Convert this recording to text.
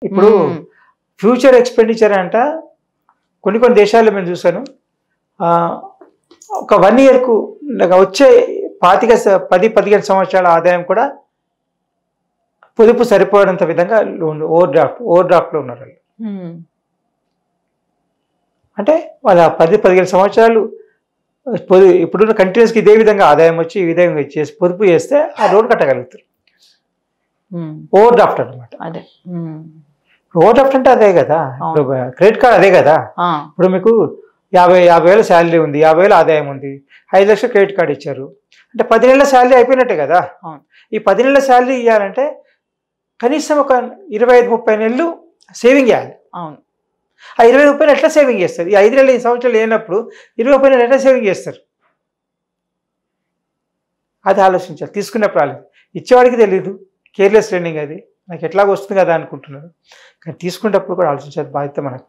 ఇప్పుడు future expenditure అంట కొన్ని దేశాల్లో నేను చూసాను. ఒక 1 ఇయర్కు వచ్చే 10-15 సంవత్సరాల ఆదాయం కూడా పొదుపు సరిపోనంత విధంగా ఓవర్ డ్రాఫ్ట్లో ఉన్నారు వాళ్ళు. అంటే వాళ్ళ 10-15 సంవత్సరాలు ఇప్పుడున్న కంటిన్యూస్కి ఇదే విధంగా ఆదాయం వచ్చి ఈ విధంగా చేసి పొదుపు చేస్తే ఆ లోన్ కట్టగలుగుతారు. ఓవర్ డ్రాఫ్ట్ అనమాట. అదే ఓవర్ డ్రాఫ్ట్ అంటే అదే కదా. ఇప్పుడు క్రెడిట్ కార్డ్ అదే కదా. ఇప్పుడు మీకు 50,000 శాలరీ ఉంది, 50,000 ఆదాయం ఉంది, 5 లక్షలు క్రెడిట్ కార్డు ఇచ్చారు అంటే 10 నెలల శాలరీ అయిపోయినట్టే కదా. ఈ 10 నెలల శాలరీ ఇవ్వాలంటే కనీసం ఒక 25-30 నెలలు సేవింగ్ చేయాలి. అవును. ఆ 20-30 ఎట్లా సేవింగ్ చేస్తారు? ఈ 5 నెలలు ఈ సంవత్సరాలు లేనప్పుడు 20-30 నెలలు ఎట్లా సేవింగ్ చేస్తారు? అది ఆలోచించాలి. తీసుకున్నప్పుడు ఇచ్చేవాడికి తెలియదు, కేర్లెస్ లెండింగ్ అది, నాకు ఎట్లాగ వస్తుంది కదా అనుకుంటున్నాడు. కానీ తీసుకునేటప్పుడు కూడా ఆలోచించాలి, బాధ్యత మనకు.